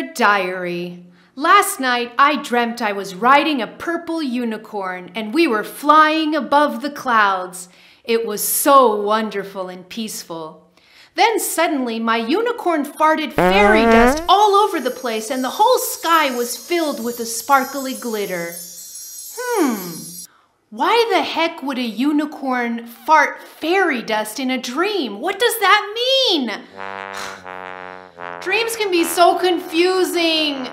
Dear Diary, last night I dreamt I was riding a purple unicorn and we were flying above the clouds. It was so wonderful and peaceful. Then suddenly my unicorn farted fairy dust all over the place and the whole sky was filled with a sparkly glitter. Why the heck would a unicorn fart fairy dust in a dream? What does that mean? Dreams can be so confusing.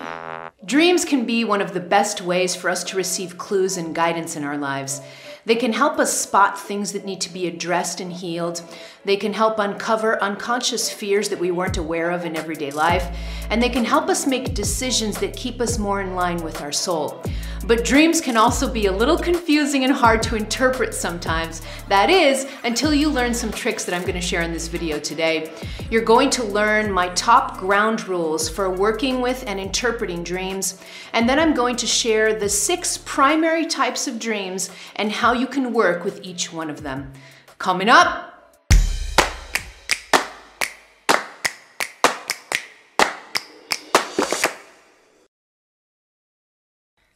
Dreams can be one of the best ways for us to receive clues and guidance in our lives. They can help us spot things that need to be addressed and healed. They can help uncover unconscious fears that we weren't aware of in everyday life. And they can help us make decisions that keep us more in line with our soul. But dreams can also be a little confusing and hard to interpret sometimes. That is, until you learn some tricks that I'm going to share in this video today. You're going to learn my top ground rules for working with and interpreting dreams. And then I'm going to share the 6 primary types of dreams and how you can work with each one of them. Coming up.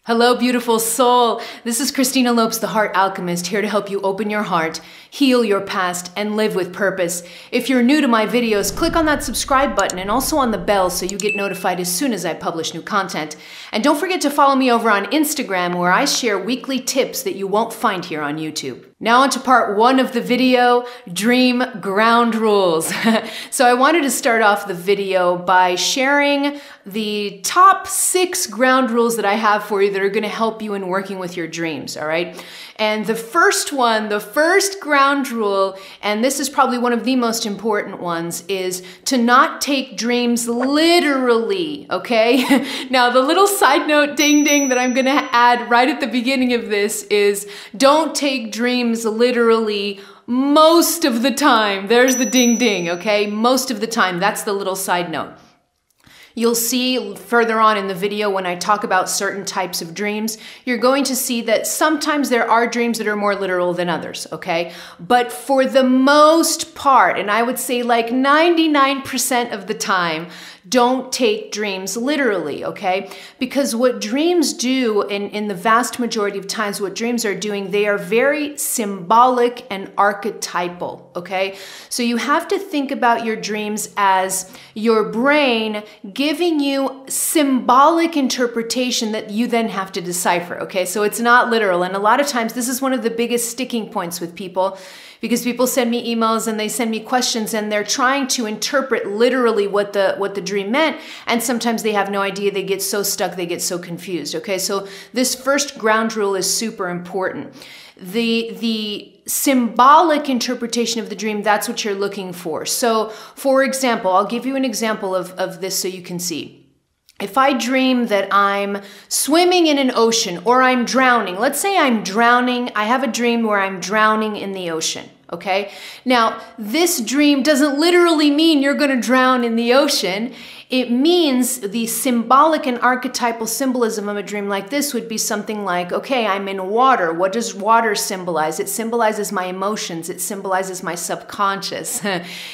Hello, beautiful soul. This is Christina Lopes, the Heart Alchemist, here to help you open your heart, heal your past, and live with purpose. If you're new to my videos, click on that subscribe button and also on the bell so you get notified as soon as I publish new content. And don't forget to follow me over on Instagram, where I share weekly tips that you won't find here on YouTube. Now on to part 1 of the video, dream ground rules. So I wanted to start off the video by sharing the top 6 ground rules that I have for you that are going to help you in working with your dreams, all right? And the first one, the first ground rule, and this is probably one of the most important ones, is to not take dreams literally, okay? Now, the little side note ding ding that I'm going to add right at the beginning of this is don't take dreams literally most of the time. There's the ding ding, okay? Most of the time. That's the little side note. You'll see further on in the video when I talk about certain types of dreams, you're going to see that sometimes there are dreams that are more literal than others, okay? But for the most part, and I would say like 99% of the time, don't take dreams literally, okay? Because what dreams do, in the vast majority of times, what dreams are doing, they are very symbolic and archetypal, okay? So you have to think about your dreams as your brain giving you symbolic interpretation that you then have to decipher, okay? So it's not literal. And a lot of times, this is one of the biggest sticking points with people, because people send me emails and they send me questions and they're trying to interpret literally what the dream meant, and sometimes they have no idea. They get so stuck, they get so confused, okay? So this first ground rule is super important. The symbolic interpretation of the dream, that's what you're looking for. So, for example, I'll give you an example of this so you can see. If I dream that I'm swimming in an ocean or I'm drowning, let's say I'm drowning, I have a dream where I'm drowning in the ocean, okay? Now, this dream doesn't literally mean you're going to drown in the ocean. It means the symbolic and archetypal symbolism of a dream like this would be something like, okay, I'm in water. What does water symbolize? It symbolizes my emotions. It symbolizes my subconscious,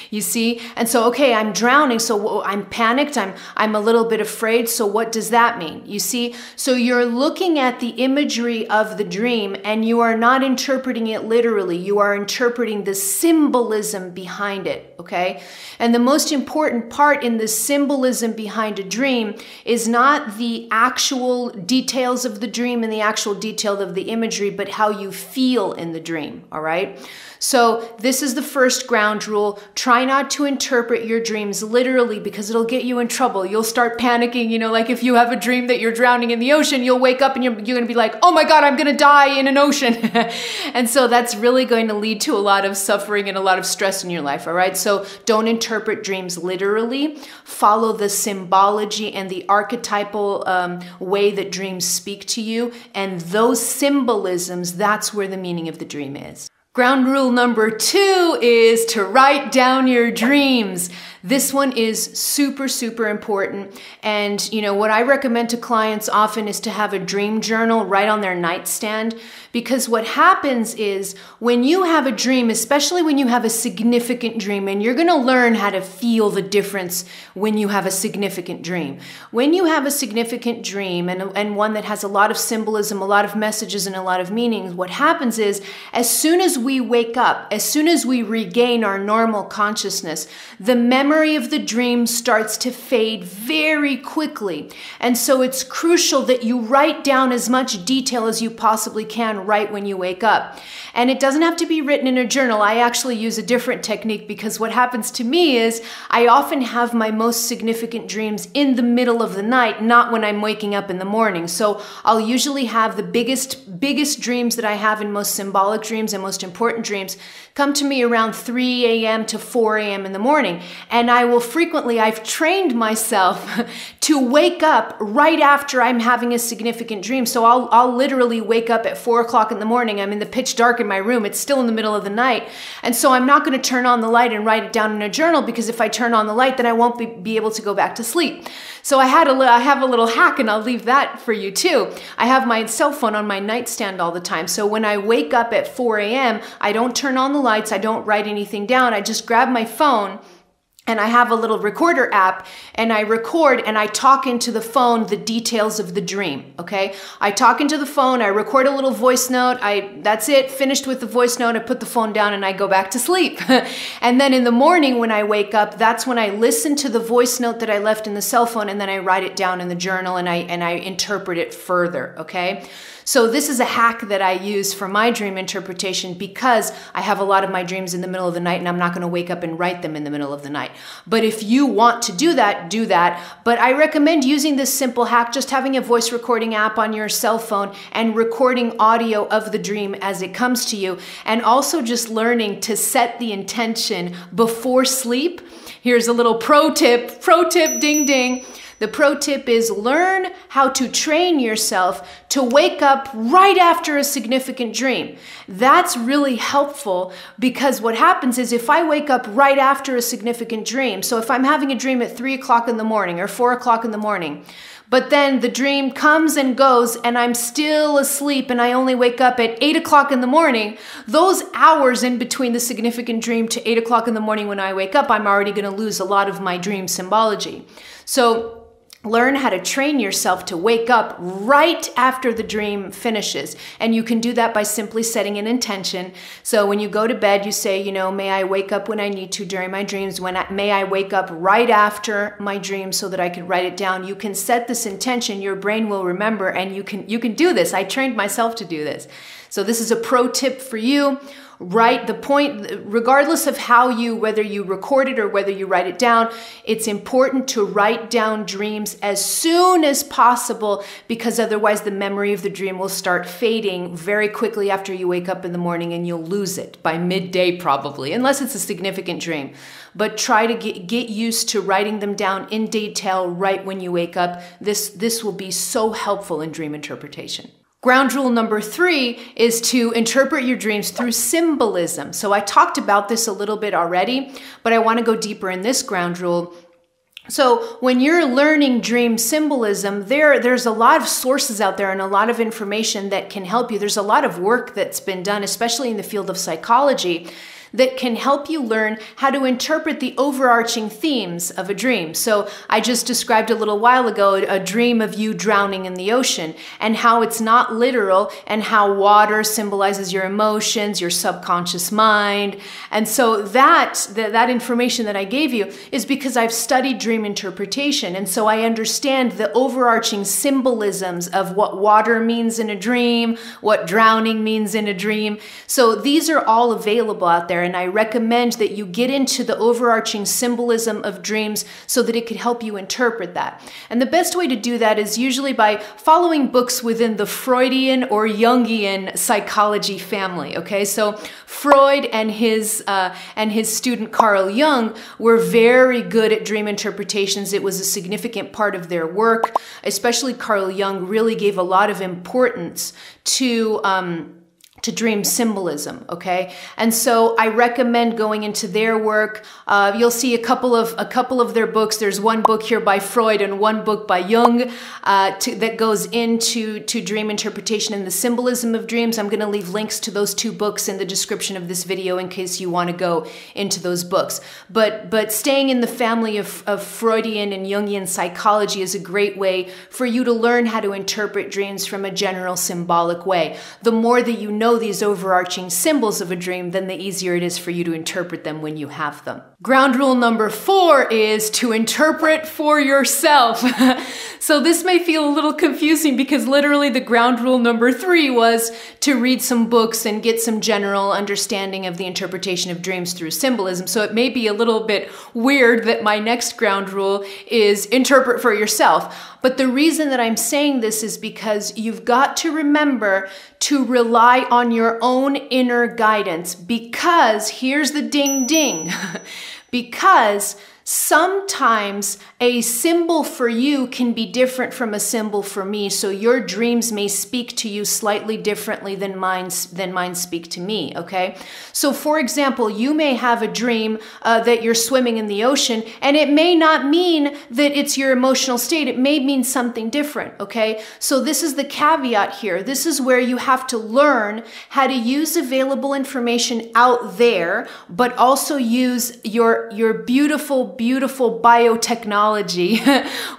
you see? And so, okay, I'm drowning, so I'm panicked. I'm a little bit afraid. So what does that mean? You see? So you're looking at the imagery of the dream and you are not interpreting it literally. You are interpreting the symbolism behind it, okay? And the most important part in the symbolism behind a dream is not the actual details of the dream and the actual detail of the imagery, but how you feel in the dream, all right? So this is the first ground rule. Try not to interpret your dreams literally, because it'll get you in trouble. You'll start panicking, you know, like if you have a dream that you're drowning in the ocean, you'll wake up and you're going to be like, oh my God, I'm going to die in an ocean. And so that's really going to lead to a lot of suffering and a lot of stress in your life, all right? So don't interpret dreams literally. Follow the symbology and the archetypal way that dreams speak to you. And those symbolisms, that's where the meaning of the dream is. Ground rule number 2 is to write down your dreams. This one is super, super important. And what I recommend to clients often is to have a dream journal right on their nightstand, because what happens is when you have a dream, especially when you have a significant dream, and you're going to learn how to feel the difference when you have a significant dream. When you have a significant dream and one that has a lot of symbolism, a lot of messages, and a lot of meanings, what happens is as soon as we wake up, as soon as we regain our normal consciousness, the memory of the dream starts to fade very quickly. And so it's crucial that you write down as much detail as you possibly can right when you wake up. And it doesn't have to be written in a journal. I actually use a different technique, because what happens to me is I often have my most significant dreams in the middle of the night, not when I'm waking up in the morning. So I'll usually have the biggest dreams that I have, and most symbolic dreams and most important dreams come to me around 3 a.m. to 4 a.m. in the morning. And I've trained myself to wake up right after I'm having a significant dream. So I'll literally wake up at 4 o'clock in the morning. I'm in the pitch dark in my room. It's still in the middle of the night. And so I'm not going to turn on the light and write it down in a journal, because if I turn on the light, then I won't be able to go back to sleep. So I have a little hack, and I'll leave that for you too. I have my cell phone on my nightstand all the time. So when I wake up at 4 a.m., I don't turn on the lights. I don't write anything down. I just grab my phone, and I have a little recorder app, and I record and I talk into the phone the details of the dream, okay? I talk into the phone, I record a little voice note, that's it, finished with the voice note, I put the phone down and I go back to sleep. And then in the morning when I wake up, that's when I listen to the voice note that I left in the cell phone, and then I write it down in the journal, and I interpret it further, okay? So this is a hack that I use for my dream interpretation, because I have a lot of my dreams in the middle of the night, and I'm not going to wake up and write them in the middle of the night. But if you want to do that, do that. But I recommend using this simple hack, just having a voice recording app on your cell phone and recording audio of the dream as it comes to you. And also just learning to set the intention before sleep. Here's a little pro tip, ding, ding. The pro tip is learn how to train yourself to wake up right after a significant dream. That's really helpful, because what happens is if I wake up right after a significant dream, so if I'm having a dream at 3 o'clock in the morning or 4 o'clock in the morning, but then the dream comes and goes and I'm still asleep and I only wake up at 8 o'clock in the morning, those hours in between the significant dream to 8 o'clock in the morning when I wake up, I'm already going to lose a lot of my dream symbology. So learn how to train yourself to wake up right after the dream finishes. And you can do that by simply setting an intention. So when you go to bed, you say, may I wake up when I need to during my dreams, may I wake up right after my dream so that I can write it down. You can set this intention, your brain will remember, and you can do this. I trained myself to do this. So this is a pro tip for you. Write the point, regardless of whether you record it or whether you write it down, it's important to write down dreams as soon as possible, because otherwise the memory of the dream will start fading very quickly after you wake up in the morning, and you'll lose it by midday probably, unless it's a significant dream. But try to get used to writing them down in detail right when you wake up. This will be so helpful in dream interpretation. Ground rule number 3 is to interpret your dreams through symbolism. So I talked about this a little bit already, but I want to go deeper in this ground rule. So when you're learning dream symbolism, there's a lot of sources out there and a lot of information that can help you. There's a lot of work that's been done, especially in the field of psychology, that can help you learn how to interpret the overarching themes of a dream. So I just described a little while ago a dream of you drowning in the ocean, and how it's not literal, and how water symbolizes your emotions, your subconscious mind. And so that information that I gave you is because I've studied dream interpretation. And so I understand the overarching symbolisms of what water means in a dream, what drowning means in a dream. So these are all available out there. And I recommend that you get into the overarching symbolism of dreams so that it could help you interpret that. And the best way to do that is usually by following books within the Freudian or Jungian psychology family. Okay, so Freud and his student Carl Jung were very good at dream interpretations. It was a significant part of their work. Especially Carl Jung really gave a lot of importance to dream symbolism, okay? And so I recommend going into their work. You'll see a couple of their books. There's one book here by Freud and one book by Jung that goes into dream interpretation and the symbolism of dreams. I'm going to leave links to those two books in the description of this video in case you want to go into those books. But staying in the family of Freudian and Jungian psychology is a great way for you to learn how to interpret dreams from a general symbolic way. The more that you know these overarching symbols of a dream, then the easier it is for you to interpret them when you have them. Ground rule number 4 is to interpret for yourself. So this may feel a little confusing because literally the ground rule number 3 was to read some books and get some general understanding of the interpretation of dreams through symbolism. So it may be a little bit weird that my next ground rule is interpret for yourself. But the reason that I'm saying this is because you've got to remember to rely on your own inner guidance, because here's the ding ding, because sometimes a symbol for you can be different from a symbol for me, so your dreams may speak to you slightly differently than mine speak to me, okay? So for example, you may have a dream that you're swimming in the ocean, and it may not mean that it's your emotional state. It may mean something different, okay? So this is the caveat here. This is where you have to learn how to use available information out there, but also use your beautiful biotechnology,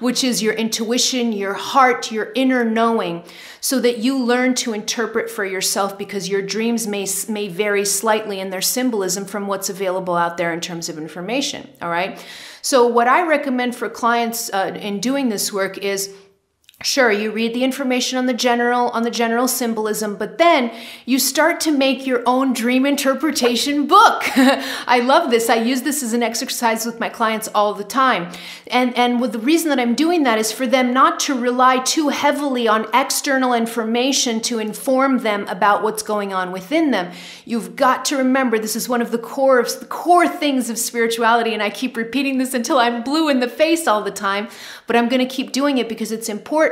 which is your intuition, your heart, your inner knowing, so that you learn to interpret for yourself, because your dreams may vary slightly in their symbolism from what's available out there in terms of information, all right? So what I recommend for clients in doing this work is, sure, you read the information on the general symbolism, but then you start to make your own dream interpretation book. I love this. I use this as an exercise with my clients all the time. And with the reason that I'm doing that is for them not to rely too heavily on external information to inform them about what's going on within them. You've got to remember, this is one of the core things of spirituality, and I keep repeating this until I'm blue in the face all the time, but I'm going to keep doing it because it's important.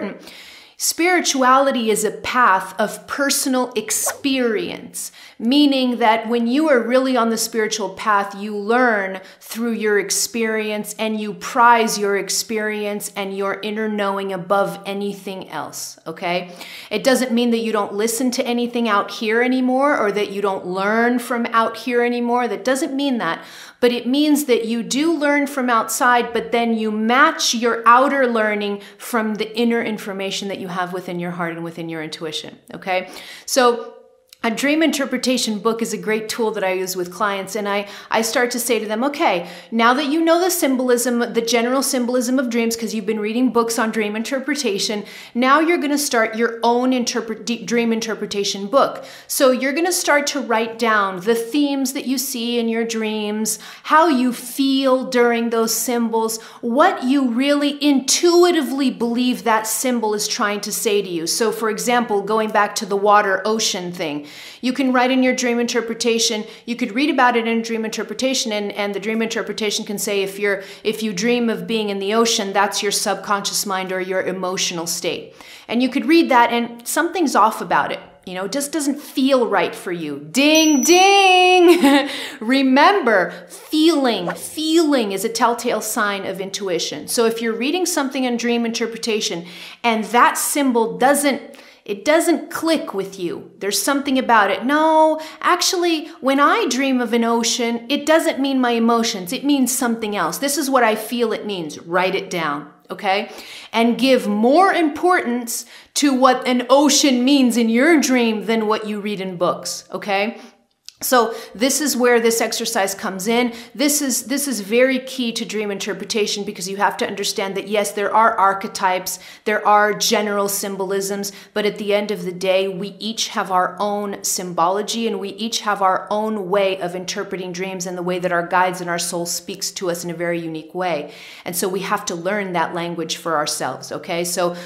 Spirituality is a path of personal experience, meaning that when you are really on the spiritual path, you learn through your experience and you prize your experience and your inner knowing above anything else, okay? It doesn't mean that you don't listen to anything out here anymore or that you don't learn from out here anymore. That doesn't mean that. But it means that you do learn from outside, but then you match your outer learning from the inner information that you have within your heart and within your intuition, okay? So a dream interpretation book is a great tool that I use with clients, and I start to say to them, okay, now that you know the symbolism, the general symbolism of dreams, because you've been reading books on dream interpretation, now you're going to start your own dream interpretation book. So you're going to start to write down the themes that you see in your dreams, how you feel during those symbols, what you really intuitively believe that symbol is trying to say to you. So for example, going back to the water ocean thing, you can write in your dream interpretation, you could read about it in dream interpretation, and the dream interpretation can say if you dream of being in the ocean, that's your subconscious mind or your emotional state. And you could read that and something's off about it. You know, it just doesn't feel right for you. Ding, ding! Remember, feeling is a telltale sign of intuition. So if you're reading something in dream interpretation and that symbol doesn't click with you, there's something about it. No, actually, when I dream of an ocean, it doesn't mean my emotions. It means something else. This is what I feel it means. Write it down, okay? And give more importance to what an ocean means in your dream than what you read in books, okay? So this is where this exercise comes in. This is very key to dream interpretation, because you have to understand that yes, there are archetypes, there are general symbolisms, but at the end of the day, we each have our own symbology and we each have our own way of interpreting dreams and the way that our guides and our soul speaks to us in a very unique way. And so we have to learn that language for ourselves, okay? So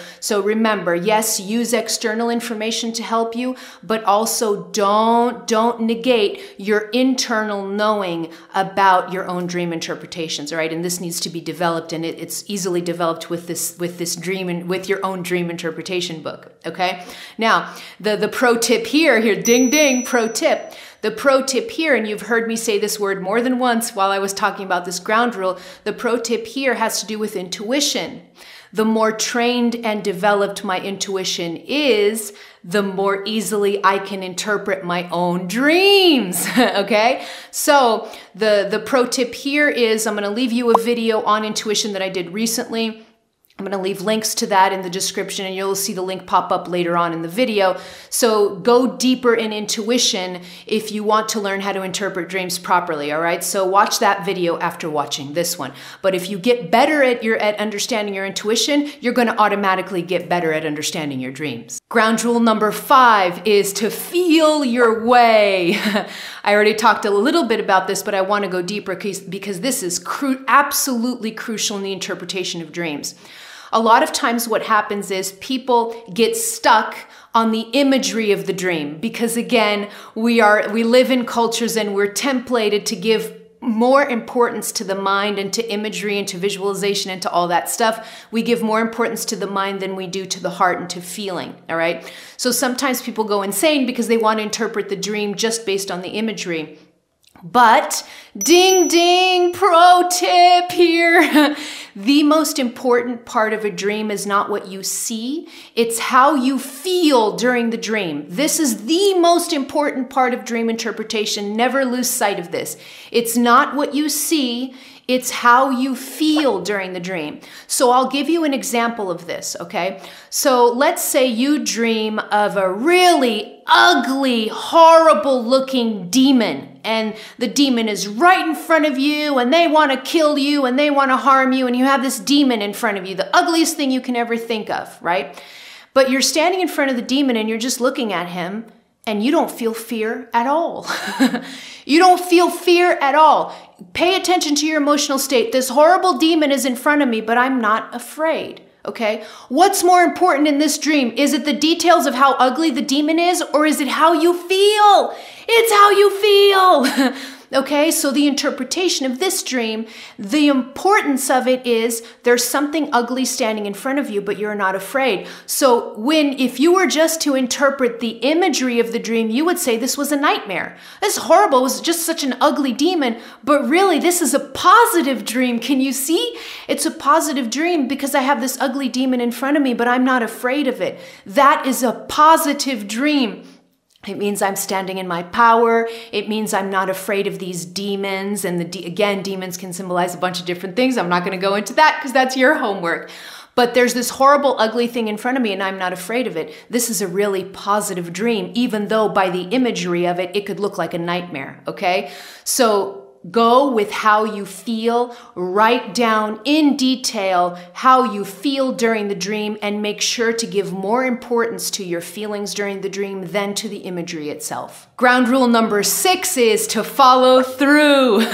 remember, yes, use external information to help you, but also don't negate create your internal knowing about your own dream interpretations, all right? And this needs to be developed, and it's easily developed with this dream and with your own dream interpretation book, okay? Now, the pro tip here, ding ding, pro tip. The pro tip here, and you've heard me say this word more than once while I was talking about this ground rule, the pro tip here has to do with intuition. The more trained and developed my intuition is, the more easily I can interpret my own dreams, okay? So the pro tip here is, I'm gonna leave you a video on intuition that I did recently. I'm going to leave links to that in the description, and you'll see the link pop up later on in the video. So go deeper in intuition if you want to learn how to interpret dreams properly, all right? So watch that video after watching this one. But if you get better at understanding your intuition, you're going to automatically get better at understanding your dreams. Ground rule number 5 is to feel your way. I already talked a little bit about this, but I want to go deeper because this is absolutely crucial in the interpretation of dreams. A lot of times what happens is people get stuck on the imagery of the dream because, again, we live in cultures and we're templated to give more importance to the mind and to imagery and to visualization and to all that stuff. We give more importance to the mind than we do to the heart and to feeling, all right? So sometimes people go insane because they want to interpret the dream just based on the imagery. But ding, ding, pro tip here. The most important part of a dream is not what you see, it's how you feel during the dream. This is the most important part of dream interpretation. Never lose sight of this. It's not what you see, it's how you feel during the dream. So I'll give you an example of this, okay? So let's say you dream of a really ugly, horrible looking demon, and the demon is right in front of you, and they want to kill you, and they want to harm you, and you have this demon in front of you, the ugliest thing you can ever think of, right? But you're standing in front of the demon, and you're just looking at him, and you don't feel fear at all. You don't feel fear at all. Pay attention to your emotional state. This horrible demon is in front of me, but I'm not afraid. Okay? What's more important in this dream? Is it the details of how ugly the demon is, or is it how you feel? It's how you feel. Okay, so the interpretation of this dream, the importance of it is there's something ugly standing in front of you, but you're not afraid. So if you were just to interpret the imagery of the dream, you would say this was a nightmare. This is horrible. It was just such an ugly demon, but really this is a positive dream. Can you see? It's a positive dream because I have this ugly demon in front of me, but I'm not afraid of it. That is a positive dream. It means I'm standing in my power. It means I'm not afraid of these demons. And again, demons can symbolize a bunch of different things. I'm not going to go into that because that's your homework. But there's this horrible, ugly thing in front of me and I'm not afraid of it. This is a really positive dream, even though by the imagery of it, it could look like a nightmare, okay? So go with how you feel, write down in detail how you feel during the dream, and make sure to give more importance to your feelings during the dream than to the imagery itself. Ground rule number 6 is to follow through.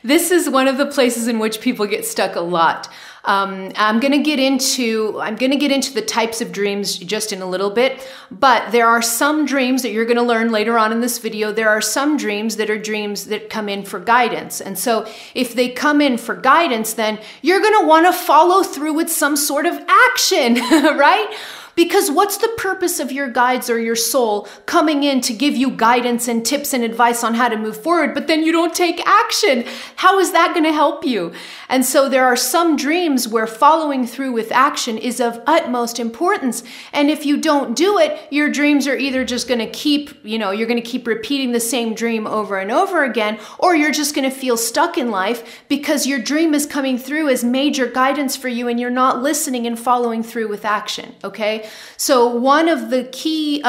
This is one of the places in which people get stuck a lot. I'm going to get into the types of dreams just in a little bit, but there are some dreams that you're going to learn later on in this video. There are some dreams that are dreams that come in for guidance. And so if they come in for guidance, then you're going to want to follow through with some sort of action, right? Because what's the purpose of your guides or your soul coming in to give you guidance and tips and advice on how to move forward, but then you don't take action? How is that going to help you? And so there are some dreams where following through with action is of utmost importance. And if you don't do it, your dreams are either just going to keep, you're going to keep repeating the same dream over and over again, or you're just going to feel stuck in life because your dream is coming through as major guidance for you and you're not listening and following through with action, okay? So one of the key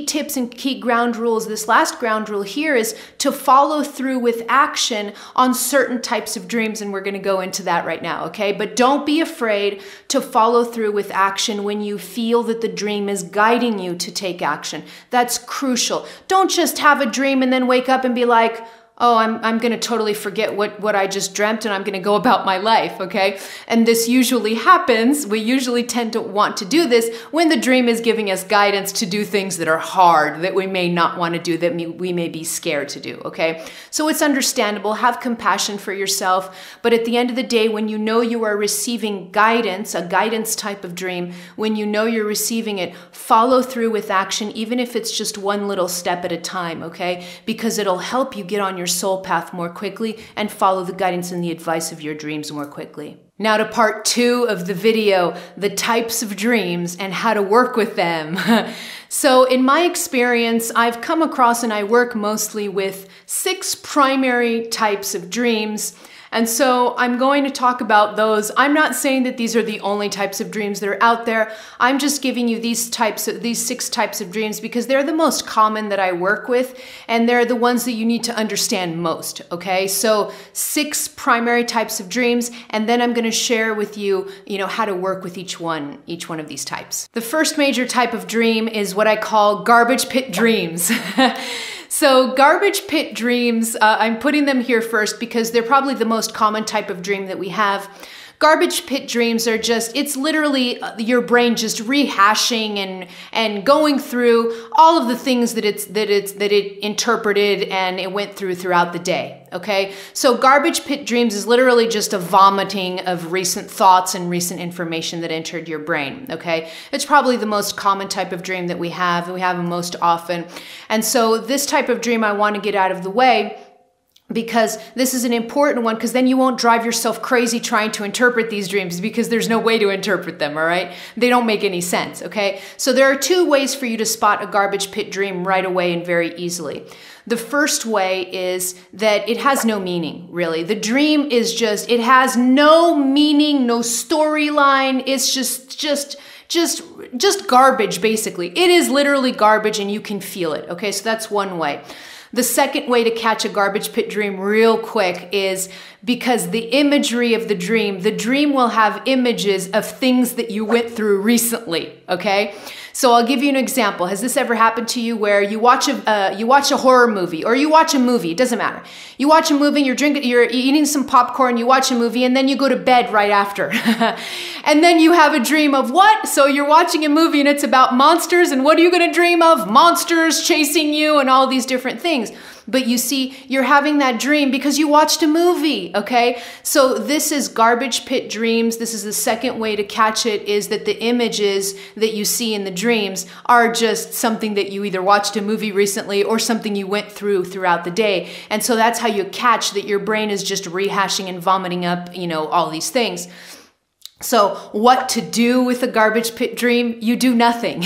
tips and key ground rules, this last ground rule here, is to follow through with action on certain types of dreams, and we're going to go into that right now, okay? But don't be afraid to follow through with action when you feel that the dream is guiding you to take action. That's crucial. Don't just have a dream and then wake up and be like, oh, I'm going to totally forget what I just dreamt and I'm going to go about my life, okay? And this usually happens. We usually tend to want to do this when the dream is giving us guidance to do things that are hard, that we may not want to do, that we may be scared to do, okay? So it's understandable. Have compassion for yourself. But at the end of the day, when you know you are receiving guidance, a guidance type of dream, when you know you're receiving it, follow through with action, even if it's just one little step at a time, okay? Because it'll help you get on your soul path more quickly and follow the guidance and the advice of your dreams more quickly. Now to part 2 of the video, the types of dreams and how to work with them. So in my experience, I've come across and I work mostly with 6 primary types of dreams. And so I'm going to talk about those. I'm not saying that these are the only types of dreams that are out there. I'm just giving you these 6 types of dreams because they're the most common that I work with, and they're the ones that you need to understand most, okay? So 6 primary types of dreams, and then I'm going to share with you, how to work with each one of these types. The first major type of dream is what I call garbage pit dreams. So garbage pit dreams, I'm putting them here first because they're probably the most common type of dream that we have. Garbage pit dreams are it's literally your brain just rehashing and going through all of the things that it interpreted and it went throughout the day, okay? So garbage pit dreams is literally just a vomiting of recent thoughts and recent information that entered your brain, okay? It's probably the most common type of dream that we have them most often. And so this type of dream I want to get out of the way, because this is an important one, because then you won't drive yourself crazy trying to interpret these dreams because there's no way to interpret them, all right? They don't make any sense, okay? So there are 2 ways for you to spot a garbage pit dream right away and very easily. The first way is that it has no meaning, really. The dream is it has no meaning, no storyline. It's just garbage, basically. It is literally garbage and you can feel it, okay? So that's one way. The second way to catch a garbage pit dream real quick is because the imagery of the dream will have images of things that you went through recently, okay? So I'll give you an example. Has this ever happened to you where you watch a horror movie, or you watch a movie, it doesn't matter. You watch a movie, you're eating some popcorn, you watch a movie, and then you go to bed right after. And then you have a dream of what? So you're watching a movie and it's about monsters, and what are you gonna dream of? Monsters chasing you and all these different things. But you see, you're having that dream because you watched a movie, okay? So this is garbage pit dreams. This is the second way to catch it, is that the images that you see in the dreams are just something that you either watched a movie recently or something you went throughout the day. And so that's how you catch that your brain is just rehashing and vomiting up, all these things. So what to do with a garbage pit dream? You do nothing.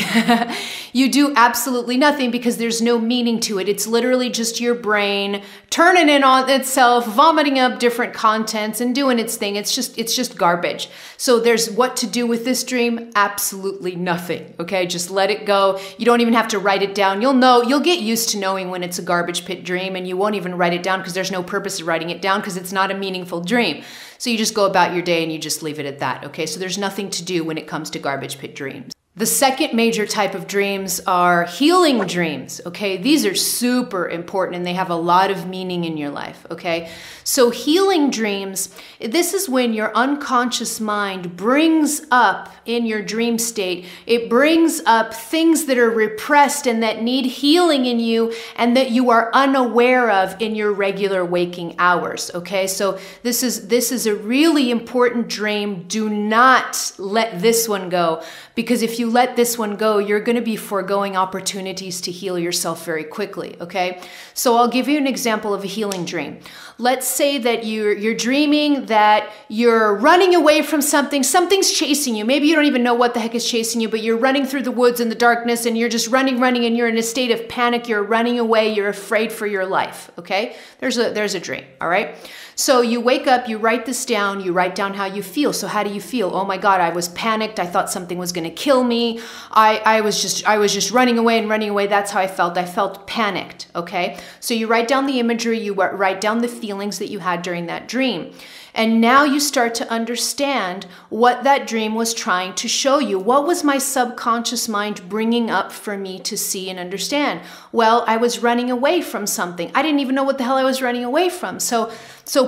You do absolutely nothing because there's no meaning to it. It's literally just your brain turning in on itself, vomiting up different contents and doing its thing. It's just garbage. So there's what to do with this dream? Absolutely nothing. Okay, just let it go. You don't even have to write it down. You'll get used to knowing when it's a garbage pit dream, and you won't even write it down because there's no purpose of writing it down because it's not a meaningful dream. So you just go about your day and you just leave it at that, okay? So there's nothing to do when it comes to garbage pit dreams. The second major type of dreams are healing dreams, okay? These are super important and they have a lot of meaning in your life, okay? So healing dreams, this is when your unconscious mind brings up in your dream state, it brings up things that are repressed and that need healing in you and that you are unaware of in your regular waking hours, okay? So this is a really important dream. Do not let this one go, because if you let this one go, you're going to be foregoing opportunities to heal yourself very quickly, okay? So I'll give you an example of a healing dream. Let's say that you're dreaming that you're running away from something. Something's chasing you. Maybe you don't even know what the heck is chasing you, but you're running through the woods in the darkness and you're just running, and you're in a state of panic. You're running away. You're afraid for your life, okay? There's a dream, all right? So you wake up, you write this down, you write down how you feel. So how do you feel? Oh my God, I was panicked. I thought something was going to kill me. me. I was just running away and running away. That's how I felt. I felt panicked, okay? So you write down the imagery, you write down the feelings that you had during that dream. And now you start to understand what that dream was trying to show you. What was my subconscious mind bringing up for me to see and understand? Well, I was running away from something. I didn't even know what the hell I was running away from. So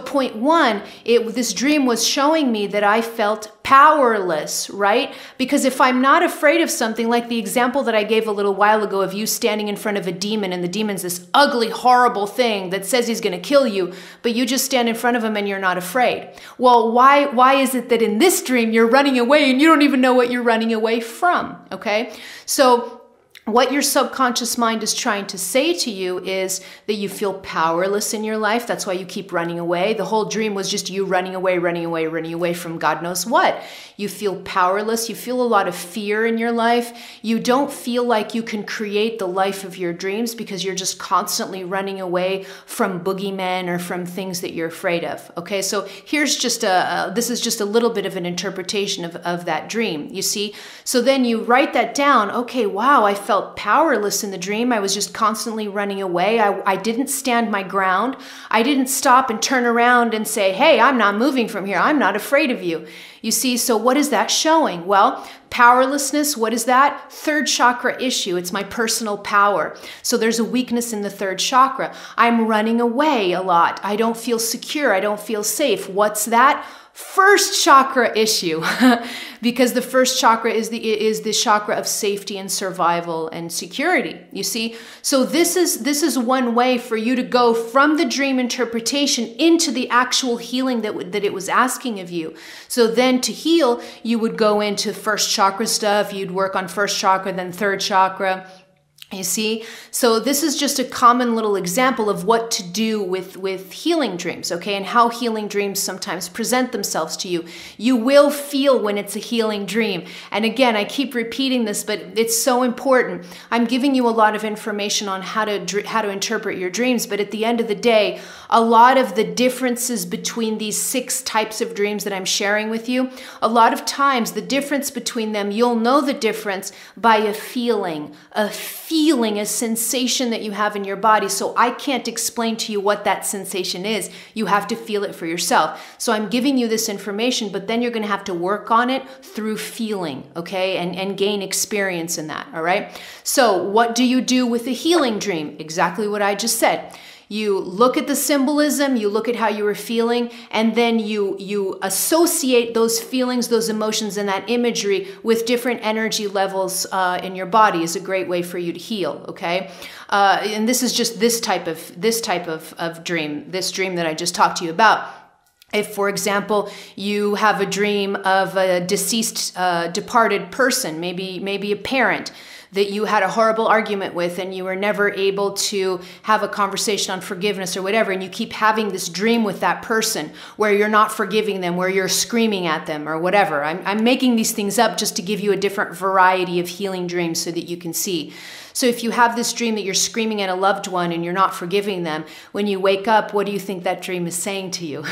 point one, this dream was showing me that I felt powerless, right? Because if I'm not afraid of something, like the example that I gave a little while ago of you standing in front of a demon, and the demon's this ugly, horrible thing that says he's going to kill you, but you just stand in front of him and you're not afraid. Well, why is it that in this dream you're running away and you don't even know what you're running away from, okay? So what your subconscious mind is trying to say to you is that you feel powerless in your life. That's why you keep running away. The whole dream was just you running away from God knows what. You feel powerless. You feel a lot of fear in your life. You don't feel like you can create the life of your dreams because you're just constantly running away from boogeymen or from things that you're afraid of. Okay, so here's just this is just a little bit of an interpretation of that dream, you see? So then you write that down. Okay, wow, I felt powerless in the dream. I was just constantly running away. I didn't stand my ground. I didn't stop and turn around and say, hey, I'm not moving from here. I'm not afraid of you. You see, so what is that showing? Well, powerlessness, what is that? Third chakra issue. It's my personal power. So there's a weakness in the third chakra. I'm running away a lot. I don't feel secure. I don't feel safe. What's that? First chakra issue, because the first chakra is the chakra of safety and survival and security. You see, so this is one way for you to go from the dream interpretation into the actual healing that it was asking of you. So then to heal, you would go into first chakra stuff. You'd work on first chakra, then third chakra. You see, so this is just a common little example of what to do with healing dreams, okay, and how healing dreams sometimes present themselves to you. You will feel when it's a healing dream. And again, I keep repeating this, but it's so important. I'm giving you a lot of information on how to interpret your dreams, but at the end of the day, a lot of the differences between these 6 types of dreams that I'm sharing with you, a lot of times the difference between them, you'll know the difference by a feeling, a sensation that you have in your body. So I can't explain to you what that sensation is. You have to feel it for yourself. So I'm giving you this information, but then you're going to have to work on it through feeling, okay, and gain experience in that, all right? So what do you do with a healing dream? Exactly what I just said. You look at the symbolism, you look at how you were feeling, and then you associate those feelings, those emotions, and that imagery with different energy levels in your body is a great way for you to heal, okay? And this is just this type of dream, this dream that I just talked to you about. If, for example, you have a dream of a deceased, departed person, maybe a parent, that you had a horrible argument with and you were never able to have a conversation on forgiveness or whatever, and you keep having this dream with that person where you're not forgiving them, where you're screaming at them or whatever. I'm making these things up just to give you a different variety of healing dreams so that you can see. So if you have this dream that you're screaming at a loved one and you're not forgiving them, when you wake up, what do you think that dream is saying to you?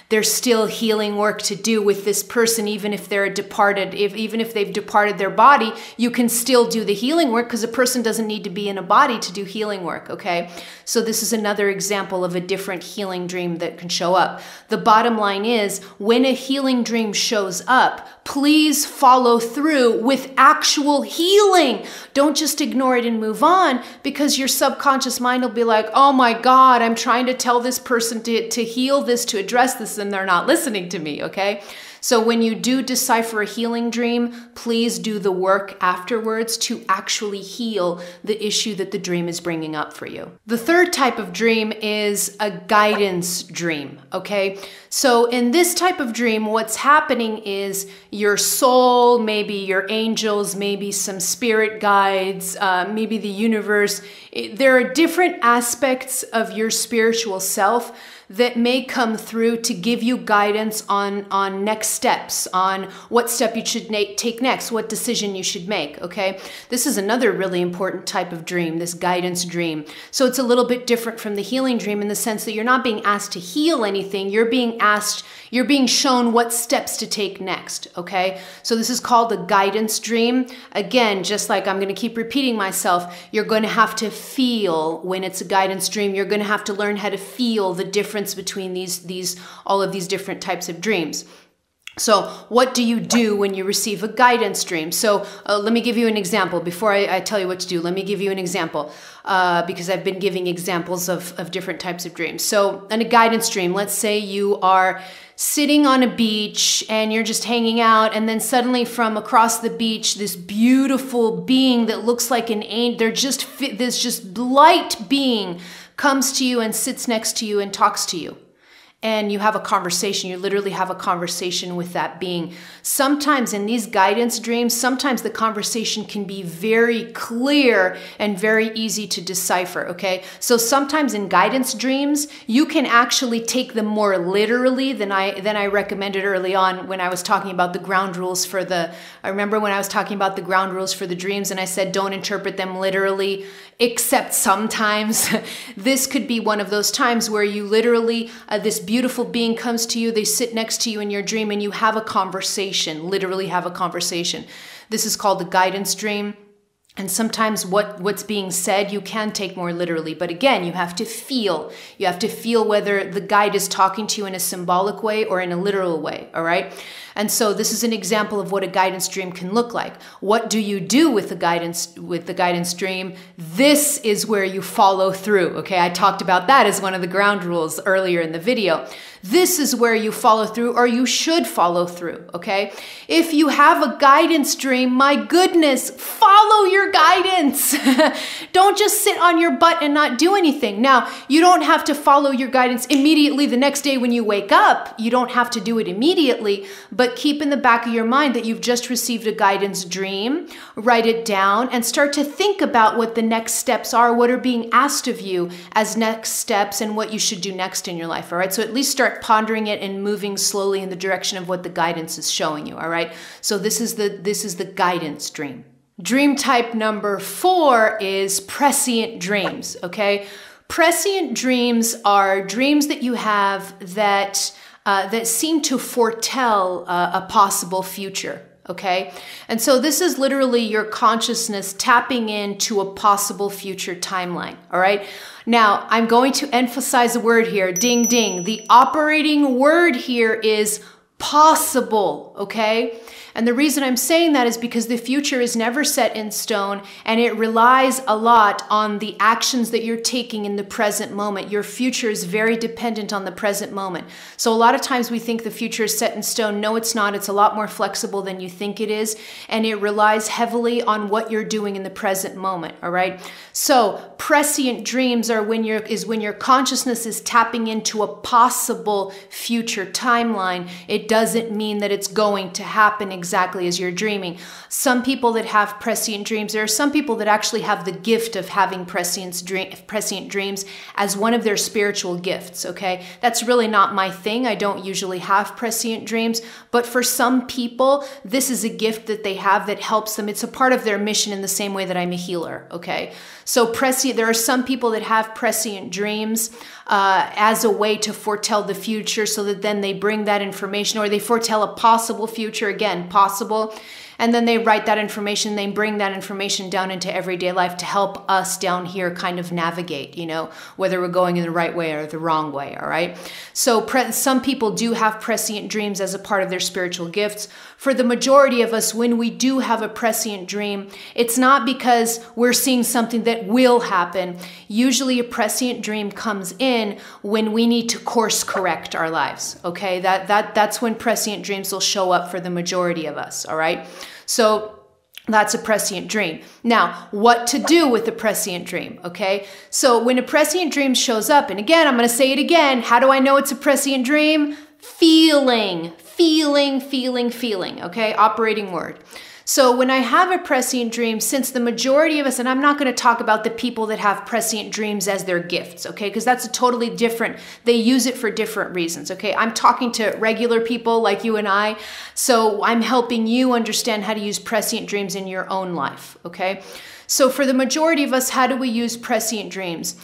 There's still healing work to do with this person, even if they're departed, even if they've departed their body, you can still do the healing work because a person doesn't need to be in a body to do healing work, okay? So this is another example of a different healing dream that can show up. The bottom line is, when a healing dream shows up, please follow through with actual healing. Don't just ignore it and move on, because your subconscious mind will be like, oh my God, I'm trying to tell this person to heal this, to address this, and they're not listening to me, okay? So when you do decipher a healing dream, please do the work afterwards to actually heal the issue that the dream is bringing up for you. The third type of dream is a guidance dream, okay? So in this type of dream, what's happening is your soul, maybe your angels, maybe some spirit guides, maybe the universe There are different aspects of your spiritual self that may come through to give you guidance on next steps, on what step you should take next, what decision you should make, okay? This is another really important type of dream, this guidance dream. So it's a little bit different from the healing dream in the sense that you're not being asked to heal anything, you're being shown what steps to take next, okay? So this is called a guidance dream. Again, just like I'm going to keep repeating myself, you're going to have to feel when it's a guidance dream. You're going to have to learn how to feel the difference between all of these different types of dreams. So what do you do when you receive a guidance dream? So let me give you an example. Before I tell you what to do, let me give you an example because I've been giving examples of different types of dreams. So in a guidance dream, let's say you are sitting on a beach and you're just hanging out, and then suddenly from across the beach, this beautiful being that looks like an angel, this just light being comes to you and sits next to you and talks to you. And you have a conversation. You literally have a conversation with that being. Sometimes in these guidance dreams, sometimes the conversation can be very clear and very easy to decipher, okay? So sometimes in guidance dreams, you can actually take them more literally than I recommended early on when I was talking about the ground rules for I remember when I was talking about the ground rules for the dreams and I said don't interpret them literally, except sometimes. This could be one of those times where you literally, this beautiful being comes to you, they sit next to you in your dream and you have a conversation, literally have a conversation. This is called the guidance dream. And sometimes what's being said, you can take more literally. But again, you have to feel. You have to feel whether the guide is talking to you in a symbolic way or in a literal way, all right? And so this is an example of what a guidance dream can look like. What do you do with the guidance dream? This is where you follow through, okay? I talked about that as one of the ground rules earlier in the video. This is where you follow through, or you should follow through, okay? If you have a guidance dream, my goodness, follow your guidance. Don't just sit on your butt and not do anything. Now, you don't have to follow your guidance immediately the next day when you wake up. You don't have to do it immediately, but keep in the back of your mind that you've just received a guidance dream. Write it down and start to think about what the next steps are, what are being asked of you as next steps, and what you should do next in your life, all right? So at least start pondering it and moving slowly in the direction of what the guidance is showing you, all right? So this is the guidance dream. Dream type number 4 is prescient dreams, okay? Prescient dreams are dreams that you have that seem to foretell a possible future, okay? And so this is literally your consciousness tapping into a possible future timeline, all right? Now, I'm going to emphasize a word here, ding, ding. The operating word here is possible, okay? And the reason I'm saying that is because the future is never set in stone, and it relies a lot on the actions that you're taking in the present moment. Your future is very dependent on the present moment. So a lot of times we think the future is set in stone. No, it's not. It's a lot more flexible than you think it is, and it relies heavily on what you're doing in the present moment, all right? So prescient dreams are when your consciousness is tapping into a possible future timeline. It doesn't mean that it's going to happen exactly as you're dreaming. Some people that have prescient dreams, there are some people that actually have the gift of having prescient dreams as one of their spiritual gifts, okay? That's really not my thing. I don't usually have prescient dreams, but for some people, this is a gift that they have that helps them. It's a part of their mission in the same way that I'm a healer, okay? So there are some people that have prescient dreams as a way to foretell the future, so that then they bring that information, or they foretell a possible future, again, possible, and then they write that information, they bring that information down into everyday life to help us down here kind of navigate, you know, whether we're going in the right way or the wrong way, all right? So some people do have prescient dreams as a part of their spiritual gifts. For the majority of us, when we do have a prescient dream, it's not because we're seeing something that will happen. Usually a prescient dream comes in when we need to course correct our lives, okay? That's when prescient dreams will show up for the majority of us, all right? So that's a prescient dream. Now, what to do with a prescient dream, okay? So when a prescient dream shows up, and again, I'm going to say it again, how do I know it's a prescient dream? Feeling, okay? Operating word. So when I have a prescient dream, since the majority of us, and I'm not going to talk about the people that have prescient dreams as their gifts, okay, because that's a totally different, they use it for different reasons, okay? I'm talking to regular people like you and I, so I'm helping you understand how to use prescient dreams in your own life, okay? So for the majority of us, how do we use prescient dreams?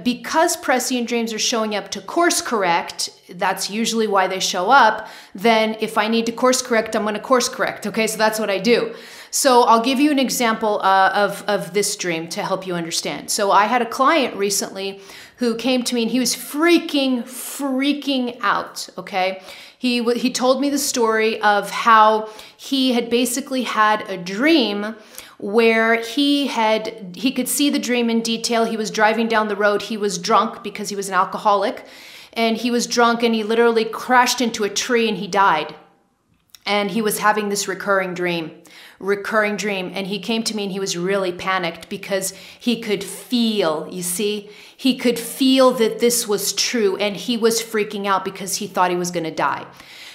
Because prescient dreams are showing up to course correct, that's usually why they show up, then if I need to course correct, I'm going to course correct, okay? So that's what I do. So I'll give you an example of this dream to help you understand. So I had a client recently who came to me and he was freaking out, okay? He told me the story of how he had basically had a dream where he could see the dream in detail. He was driving down the road. He was drunk because he was an alcoholic, and he was drunk and he literally crashed into a tree and he died. And he was having this recurring dream. And he came to me and he was really panicked because he could feel, you see, he could feel that this was true, and he was freaking out because he thought he was going to die.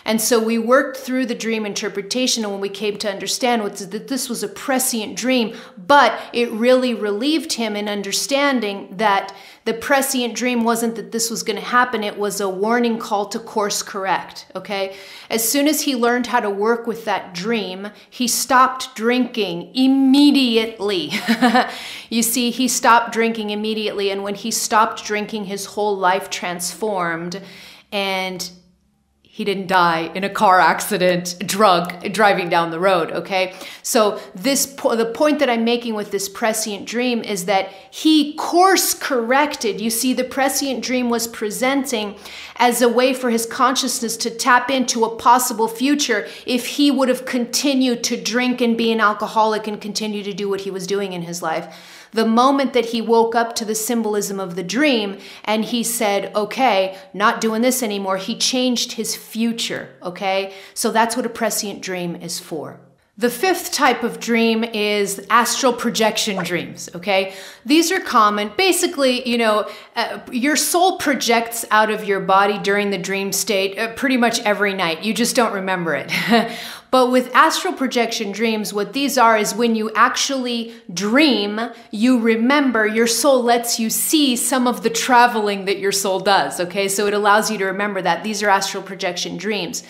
And so we worked through the dream interpretation, and when we came to understand that this was a prescient dream, but it really relieved him in understanding that the prescient dream wasn't that this was going to happen. It was a warning call to course correct, okay? As soon as he learned how to work with that dream, he stopped drinking immediately. You see, he stopped drinking immediately, and when he stopped drinking, his whole life transformed, and he didn't die in a car accident, drunk, driving down the road, okay? So the point that I'm making with this prescient dream is that he course corrected. You see, the prescient dream was presenting as a way for his consciousness to tap into a possible future if he would have continued to drink and be an alcoholic and continue to do what he was doing in his life. The moment that he woke up to the symbolism of the dream and he said, okay, not doing this anymore, he changed his future, okay? So that's what a prescient dream is for. The fifth type of dream is astral projection dreams, okay? These are common. Basically, your soul projects out of your body during the dream state pretty much every night. You just don't remember it. But with astral projection dreams, what these are is when you actually dream, you remember, your soul lets you see some of the traveling that your soul does, okay? So it allows you to remember that. These are astral projection dreams.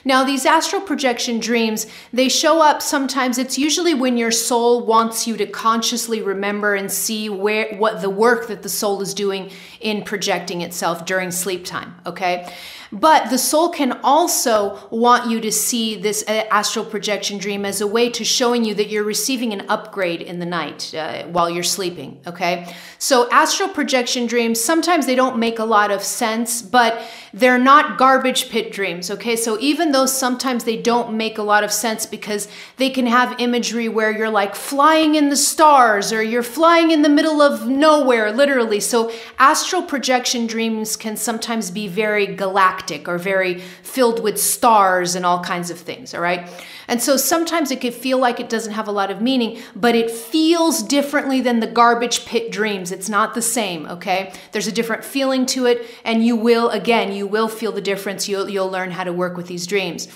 Now, these astral projection dreams, they show up sometimes. It's usually when your soul wants you to consciously remember and see what the work that the soul is doing in projecting itself during sleep time, okay? But the soul can also want you to see this astral projection dream as a way to showing you that you're receiving an upgrade in the night while you're sleeping, okay? So astral projection dreams, sometimes they don't make a lot of sense, but they're not garbage pit dreams, okay? So even though sometimes they don't make a lot of sense because they can have imagery where you're like flying in the stars or you're flying in the middle of nowhere, literally. So astral projection dreams can sometimes be very galactic or very filled with stars and all kinds of things, all right? And so sometimes it could feel like it doesn't have a lot of meaning, but it feels differently than the garbage pit dreams. It's not the same, okay? There's a different feeling to it, and you will feel the difference. You'll learn how to work with these dreams.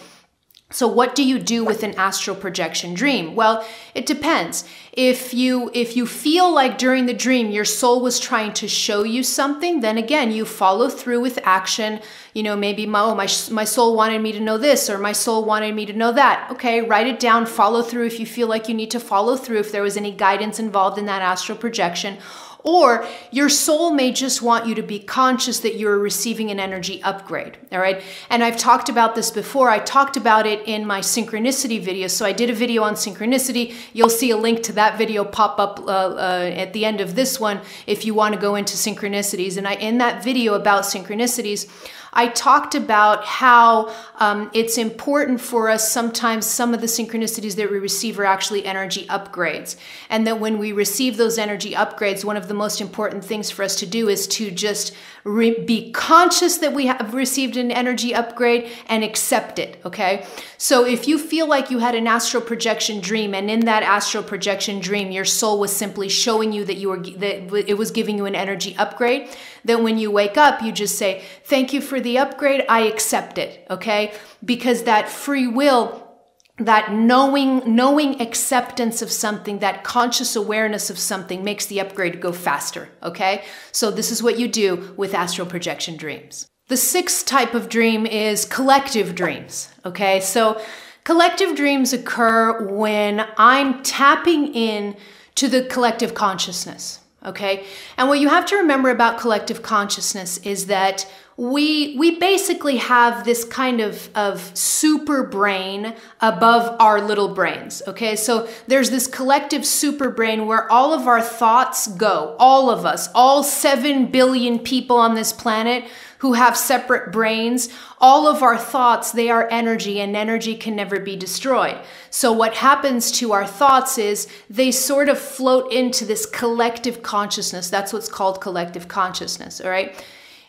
So what do you do with an astral projection dream? Well, it depends. If you feel like during the dream your soul was trying to show you something, then again, you follow through with action. Maybe my soul wanted me to know this, or my soul wanted me to know that. Okay, write it down, follow through if you feel like you need to follow through, if there was any guidance involved in that astral projection. Or your soul may just want you to be conscious that you're receiving an energy upgrade, all right? And I've talked about this before. I talked about it in my synchronicity video. So I did a video on synchronicity. You'll see a link to that video pop up at the end of this one if you want to go into synchronicities. And in that video about synchronicities, I talked about how it's important for us sometimes some of the synchronicities that we receive are actually energy upgrades. And that when we receive those energy upgrades, one of the most important things for us to do is to just be conscious that we have received an energy upgrade and accept it, okay? So if you feel like you had an astral projection dream, and in that astral projection dream, your soul was simply showing you that it was giving you an energy upgrade, then when you wake up, you just say, thank you for the upgrade, I accept it, okay? Because that free will that knowing acceptance of something, that conscious awareness of something makes the upgrade go faster, okay? So this is what you do with astral projection dreams. The sixth type of dream is collective dreams, okay? So collective dreams occur when I'm tapping in to the collective consciousness, okay? And what you have to remember about collective consciousness is that we basically have this kind of super brain above our little brains, okay? So there's this collective super brain where all of our thoughts go, all of us, all 7 billion people on this planet who have separate brains, all of our thoughts, they are energy, and energy can never be destroyed. So what happens to our thoughts is they sort of float into this collective consciousness. That's what's called collective consciousness, all right?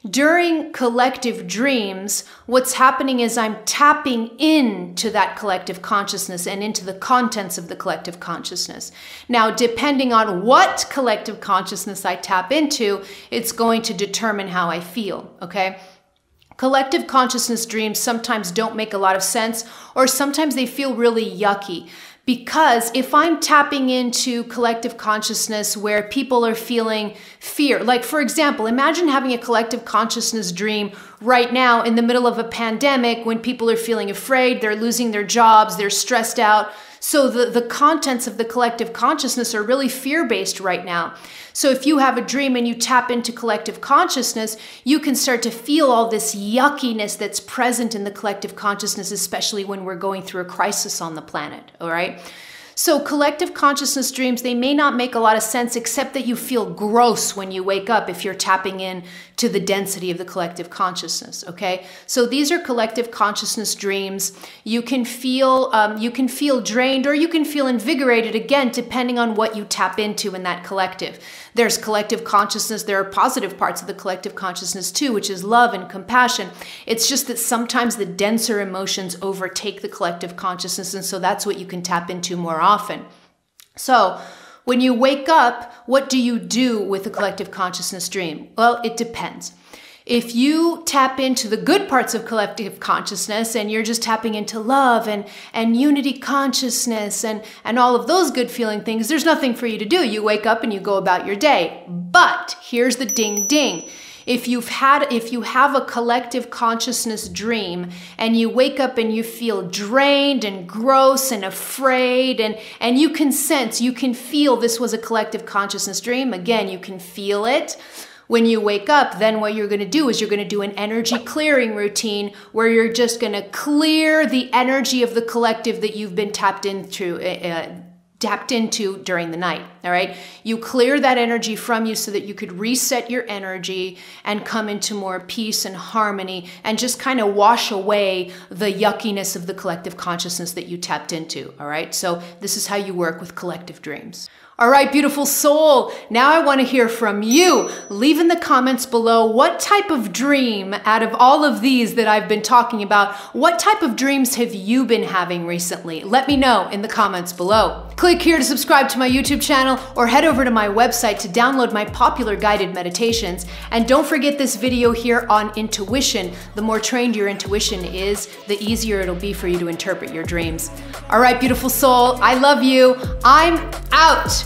During collective dreams, what's happening is I'm tapping into that collective consciousness and into the contents of the collective consciousness. Now, depending on what collective consciousness I tap into, it's going to determine how I feel, okay? Collective consciousness dreams sometimes don't make a lot of sense, or sometimes they feel really yucky. Because if I'm tapping into collective consciousness where people are feeling fear, like for example, imagine having a collective consciousness dream right now in the middle of a pandemic when people are feeling afraid, they're losing their jobs, they're stressed out. So the contents of the collective consciousness are really fear-based right now. So if you have a dream and you tap into collective consciousness, you can start to feel all this yuckiness that's present in the collective consciousness, especially when we're going through a crisis on the planet, all right? So collective consciousness dreams, they may not make a lot of sense except that you feel gross when you wake up if you're tapping in to the density of the collective consciousness, okay? So these are collective consciousness dreams. You can feel drained or you can feel invigorated, again, depending on what you tap into in that collective. There's collective consciousness. There are positive parts of the collective consciousness too, which is love and compassion. It's just that sometimes the denser emotions overtake the collective consciousness, and so that's what you can tap into more often. So when you wake up, what do you do with a collective consciousness dream? Well, it depends. If you tap into the good parts of collective consciousness and you're just tapping into love and unity consciousness and all of those good feeling things, there's nothing for you to do. You wake up and you go about your day. But here's the ding ding. If you have a collective consciousness dream and you wake up and you feel drained and gross and afraid and you can sense, you can feel this was a collective consciousness dream, again, you can feel it. When you wake up, then what you're going to do is you're going to do an energy clearing routine where you're just going to clear the energy of the collective that you've been tapped into during the night, all right? You clear that energy from you so that you could reset your energy and come into more peace and harmony and just kind of wash away the yuckiness of the collective consciousness that you tapped into, all right? So this is how you work with collective dreams. All right, beautiful soul. Now I want to hear from you. Leave in the comments below what type of dream out of all of these that I've been talking about, what type of dreams have you been having recently? Let me know in the comments below. Click here to subscribe to my YouTube channel or head over to my website to download my popular guided meditations. And don't forget this video here on intuition. The more trained your intuition is, the easier it'll be for you to interpret your dreams. All right, beautiful soul. I love you. I'm out.